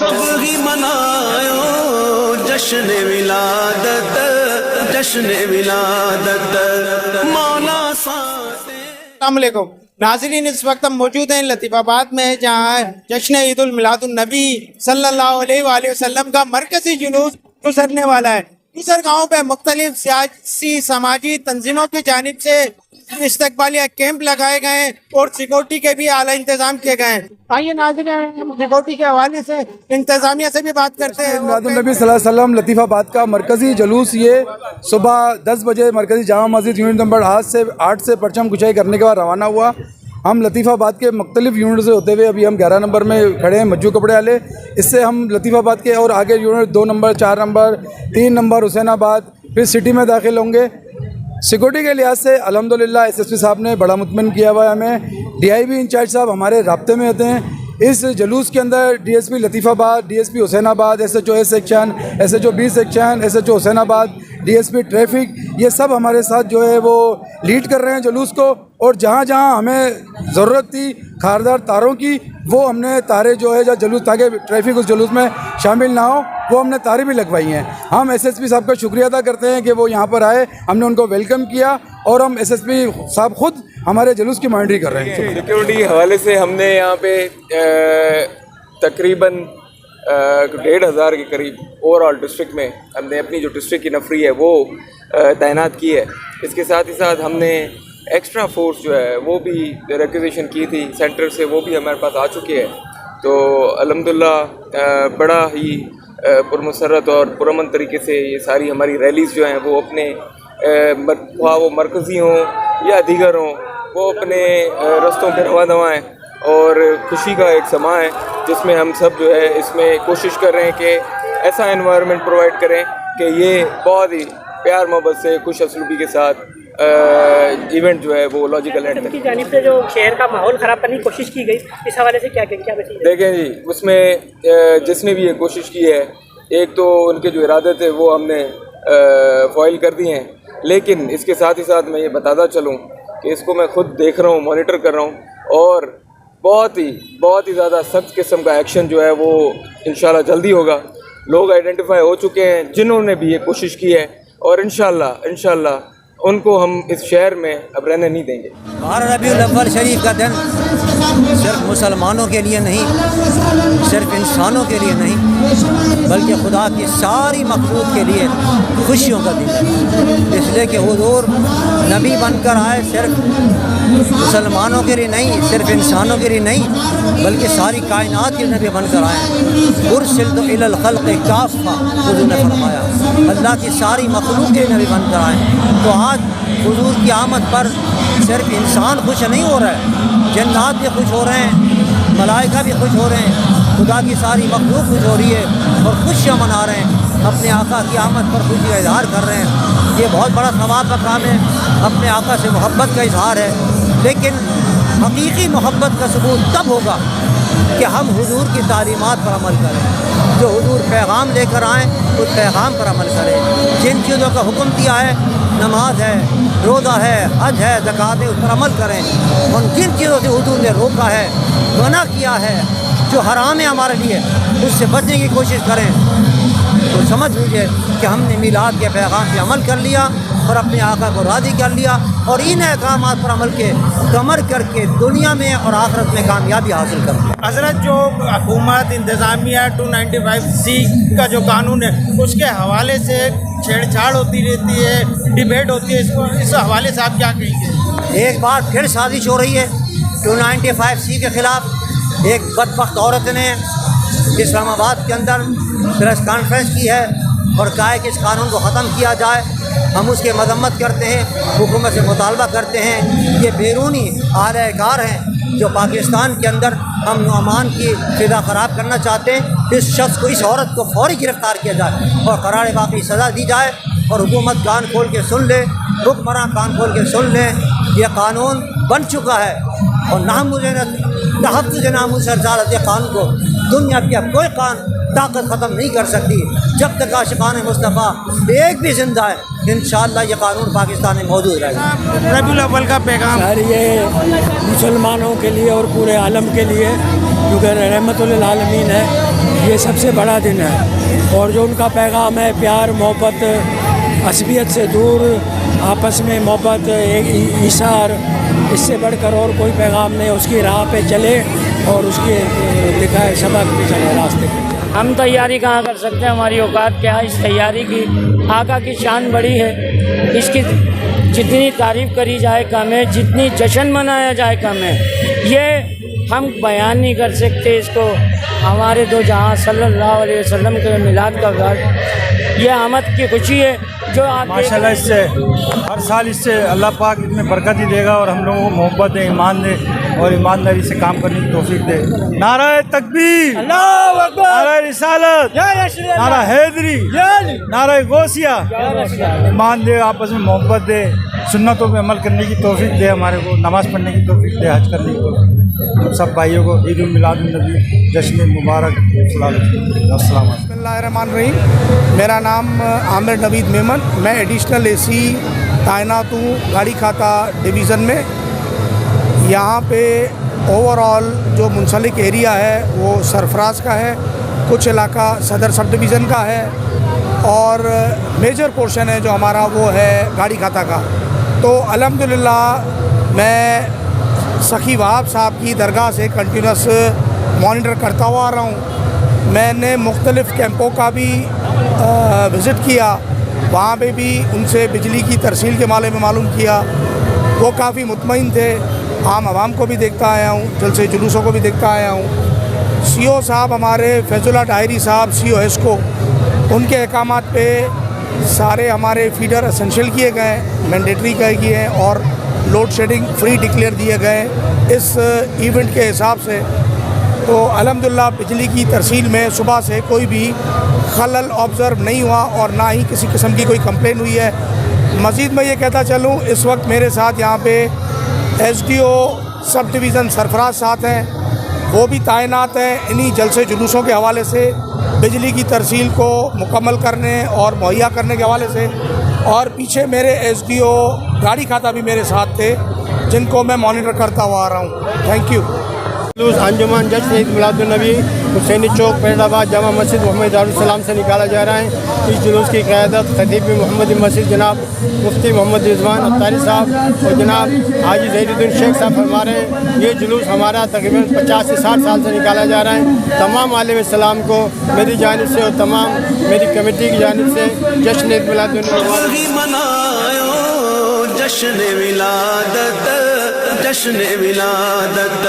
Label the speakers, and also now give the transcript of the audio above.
Speaker 1: اب ہی منایو جشن ولادت، جشن ولادت مولا
Speaker 2: السلام علیکم ناظرین، اس وقت ہم موجود ہیں لطیف آباد میں، جہاں جشن عید المیلاد النبی صلی اللہ علیہ وآلہ وسلم کا مرکزی جلوس گزرنے والا ہے۔ دوسرے گاؤں پہ مختلف سیاسی سماجی تنظیموں کی جانب سے استقبالیہ کیمپ لگائے گئے ہیں اور سیکورٹی کے بھی اعلیٰ انتظام کیے گئے ہیں۔ آئیے ناظرین، سیکورٹی کے حوالے سے انتظامیہ سے بھی بات کرتے ہیں۔
Speaker 3: میلاد النبی صلی اللہ علیہ وسلم لطیف آباد کا مرکزی جلوس یہ صبح 10 بجے مرکزی جامع مسجد یونٹ نمبر 8 سے پرچم کشائی کرنے کے بعد روانہ ہوا۔ ہم لطیف آباد کے مختلف یونٹ سے ہوتے ہوئے ابھی ہم 11 نمبر میں کھڑے ہیں، مجو کپڑے والے۔ اس سے ہم لطیف آباد کے اور آگے یونٹ 2 نمبر 4 نمبر 3 نمبر حسین آباد پھر سٹی میں داخل ہوں گے۔ سیکورٹی کے لحاظ سے الحمدللہ ایس ایس پی صاحب نے بڑا مطمئن کیا ہوا ہے ہمیں۔ ڈی آئی بی انچارج صاحب ہمارے رابطے میں ہوتے ہیں۔ اس جلوس کے اندر ڈی ایس پی لطیف آباد، D S P Hussainabad, S H O A section, S H O B section, S H O Hussainabad, D S P traffic, یہ سب ہمارے ساتھ جو ہے وہ لیڈ کر رہے ہیں جلوس کو۔ اور جہاں جہاں ہمیں ضرورت تھی خاردار تاروں کی، وہ ہم نے تاریں جو ہے جہاں جلوس تاکہ ٹریفک اس جلوس میں شامل نہ ہو، وہ ہم نے تاریں بھی لگوائی ہیں۔ ہم ایس ایس پی صاحب کا شکریہ ادا کرتے ہیں کہ وہ یہاں پر آئے، ہم نے ان کو ویلکم کیا، اور ہم ایس ایس پی صاحب خود ہمارے جلوس کی مانیٹرنگ کر رہے ہیں۔
Speaker 4: سیکورٹی کے حوالے سے ہم نے یہاں پہ تقریباً 1,500 کے قریب اوور آل ڈسٹرکٹ میں ہم نے اپنی جو ڈسٹرکٹ کی نفری ہے وہ تعینات کی ہے۔ اس کے ساتھ ہی ساتھ ہم نے ایکسٹرا فورس جو ہے وہ بھی ریکویزیشن کی تھی سینٹر سے، وہ بھی ہمارے پاس آ چکی ہے۔ تو الحمدللہ بڑا ہی پرمسرت اور پرامن طریقے سے یہ ساری ہماری ریلیز جو ہیں وہ اپنے خواہ وہ مرکزی ہوں یا دیگر ہوں، وہ اپنے رستوں پہ رواں دواں ہیں، اور خوشی کا ایک سماں ہے جس میں ہم سب جو ہے اس میں کوشش کر رہے ہیں کہ ایسا انوائرمنٹ پرووائڈ کریں کہ یہ بہت ہی پیار محبت سے خوش اسلوبی کے ساتھ ایونٹ جو ہے وہ لاجیکل اینڈ
Speaker 5: کی جانب سے جو شہر کا ماحول خراب کرنے کی کوشش کی گئی، اس حوالے سے کیا مسئلہ ہے؟
Speaker 4: دیکھیں جی، اس میں جس نے بھی یہ کوشش کی ہے، ایک تو ان کے جو ارادے تھے وہ ہم نے فوائل کر دی ہیں، لیکن اس کے ساتھ ہی ساتھ میں یہ بتاتا چلوں کہ اس کو میں خود دیکھ رہا ہوں، مانیٹر کر رہا ہوں، اور بہت ہی زیادہ سخت قسم کا ایکشن جو ہے وہ انشاءاللہ جلدی ہوگا۔ لوگ آئیڈینٹیفائی ہو چکے ہیں جنہوں نے بھی یہ کوشش کی ہے، اور انشاءاللہ ان کو ہم اس شہر میں اب رہنے نہیں دیں گے۔
Speaker 6: 12 ربیع الاول شریف کا دن صرف مسلمانوں کے لیے نہیں، صرف انسانوں کے لیے نہیں، بلکہ خدا کی ساری مخلوق کے لیے خوشیوں کا دن ہے، اس لیے کہ حضور نبی بن کر آئے، صرف مسلمانوں کے لیے نہیں، صرف انسانوں کے لیے نہیں، بلکہ ساری کائنات کے نبی بن کر آئے۔ ارسلت الی الخلق کافہ، حضور نے فرمایا اللہ کی ساری مخلوق کے نبی بن کر آئے۔ تو آج حضور کی آمد پر صرف انسان خوش نہیں ہو رہا ہے، جنات بھی خوش ہو رہے ہیں، ملائکہ بھی خوش ہو رہے ہیں، خدا کی ساری مخلوق خوش ہو رہی ہے اور خوشیاں منا رہے ہیں، اپنے آقا کی آمد پر خوشی کا اظہار کر رہے ہیں۔ یہ بہت بڑا ثواب کا کام ہے، اپنے آقا سے محبت کا اظہار ہے، لیکن حقیقی محبت کا ثبوت تب ہوگا کہ ہم حضور کی تعلیمات پر عمل کریں، جو حضور پیغام لے کر آئیں اس پیغام پر عمل کریں۔ جن چیزوں کا حکم دیا ہے، نماز ہے، روزہ ہے، حج ہے، زکوٰۃ ہے، اس پر عمل کریں۔ ان جن چیزوں سے حضور نے روکا ہے، منع کیا ہے، جو حرام ہے ہمارے لیے، اس سے بچنے کی کوشش کریں۔ تو سمجھ لیجیے کہ ہم نے میلاد کے پیغام پہ عمل کر لیا اور اپنے آقا کو راضی کر لیا، اور ان احکامات پر عمل کے کمر کر کے دنیا میں اور آخرت میں کامیابی حاصل کر لیا۔
Speaker 2: حضرت، جو حکومت انتظامیہ 295C کا جو قانون ہے، اس کے حوالے سے چھیڑ چھاڑ ہوتی رہتی ہے، ڈیبیٹ ہوتی ہے، اس حوالے سے آپ کیا کہیں گے؟
Speaker 6: ایک بار پھر سازش ہو رہی ہے 295C کے خلاف۔ ایک بدبخت عورت نے اسلام آباد کے اندر پریس کانفرنس کی ہے اور کہا ہے کہ اس قانون کو ختم کیا جائے۔ ہم اس کی مذمت کرتے ہیں، حکومت سے مطالبہ کرتے ہیں، یہ بیرونی اعلی کار ہیں جو پاکستان کے اندر امن و امان کی فضا خراب کرنا چاہتے ہیں۔ اس شخص کو، اس عورت کو فوری گرفتار کیا جائے اور قرار باقی سزا دی جائے، اور حکومت کان کھول کے سن لے، حکمراں کان کھول کے سن لیں۔ یہ قانون بن چکا ہے اور تحفظ ناموس رسالت یہ قانون کو دنیا کی اب کوئی طاقت ختم نہیں کر سکتی۔ جب تک عاشقان مصطفیٰ ایک بھی زندہ ہے، انشاءاللہ یہ قانون پاکستان میں موجود رہے گا۔
Speaker 2: ربیع الاول کا پیغام
Speaker 7: سر یہ مسلمانوں کے لیے اور پورے عالم کے لیے، کیونکہ رحمت للعالمین ہے، یہ سب سے بڑا دن ہے، اور جو ان کا پیغام ہے پیار محبت، عصبیت سے دور، آپس میں محبت، ایک ایثار، اس سے بڑھ کر اور کوئی پیغام نہیں. اس کی راہ پہ چلے اور اس کے دکھائے سبق پہ چلے راستے پہ.
Speaker 8: ہم تیاری کہاں کر سکتے ہیں، ہماری اوقات کیا ہے اس تیاری کی. آقا کی شان بڑی ہے، اس کی جتنی تعریف کری جائے کم ہے، جتنی جشن منایا جائے کم ہے. یہ ہم بیان نہیں کر سکتے اس کو. ہمارے دو جہاں صلی اللہ علیہ وسلم کے میلاد کا وقت، یہ آمد کی خوشی ہے جو آپ
Speaker 9: ماشاءاللہ. اس سے ہر سال اس سے اللہ پاک اتنے برکت ہی دے گا، اور ہم لوگوں کو محبت دے، ایمان دے، اور ایمانداری سے کام کرنے کی توفیق دے. نعرہ تکبیر،
Speaker 2: اللہ اکبر،
Speaker 9: نعرہ رسالت، نعرہ حیدری، نعرہ غوثیہ. ایمان دے، آپس میں محبت دے، سنتوں پہ عمل کرنے کی توفیق دے، ہمارے کو نماز پڑھنے کی توفیق دے، حج کرنے کی توفیق دے. ہم سب بھائیوں کو عید المیلاد النبی جشن مبارک. السلام علیکم.
Speaker 3: بسم اللہ الرحمن الرحیم. میرا نام عامر نوید میمن، میں ایڈیشنل اے سی تعینات ہوں گاڑی کھاتا ڈویژن میں. یہاں پہ اوور آل جو منسلک ایریا ہے وہ سرفراز کا ہے، کچھ علاقہ صدر سب ڈویژن کا ہے، اور میجر پورشن ہے جو ہمارا وہ ہے گاڑی کھاتا کا. تو الحمدللہ میں سخی وہاب صاحب کی درگاہ سے کنٹینیوس مانیٹر کرتا ہوا آ رہا ہوں. میں نے مختلف کیمپوں کا بھی وزٹ کیا، وہاں پہ بھی ان سے بجلی کی ترسیل کے بارے میں معلوم کیا. وہ کافی مطمئن تھے. عام عوام کو بھی دیکھتا آیا ہوں، جلسے جلوسوں کو بھی دیکھتا آیا ہوں. سی او صاحب ہمارے فیض اللہ ڈائری صاحب سی او ایس کو، ان کے احکامات پہ سارے ہمارے فیڈر اسینشیل کیے گئے، مینڈیٹری کیے ہیں، اور لوڈ شیڈنگ فری ڈکلیئر دیے گئے اس ایونٹ کے حساب سے. تو الحمدللہ بجلی کی ترسیل میں صبح سے کوئی بھی خلل آبزرو نہیں ہوا، اور نہ ہی کسی قسم کی کوئی کمپلین ہوئی ہے. مزید میں یہ کہتا چلوں، اس وقت میرے ساتھ یہاں پہ S D O sub division Sarfaraz ساتھ ہیں، وہ بھی تعینات ہیں انہی جلسے جلوسوں کے حوالے سے، بجلی کی ترسیل کو مکمل کرنے اور مہیا کرنے کے حوالے سے. اور پیچھے میرے ایس ڈی او گاڑی کھاتا بھی میرے ساتھ تھے، جن کو میں مانیٹر کرتا ہوا آ رہا ہوں. Thank you.
Speaker 2: جلوس انجمن جشن عید میلاد النبی حسینی چوک فیض آباد جامع مسجد محمد دارالسلام سے نکالا جا رہا ہے. اس جلوس کی قیادت خطیب محمد مسجد جناب مفتی محمد رضوان اختاری صاحب اور جناب حاجی ظہیر الدین شیخ صاحب فرما رہے ہیں. یہ جلوس ہمارا تقریباً 50 سے 60 سال سے نکالا جا رہا ہے. تمام عالم اسلام کو میری جانب سے اور تمام میری کمیٹی کی جانب سے جشن عید میلاد النبی
Speaker 1: مناؤ جشن ولادت، جشن ولادت.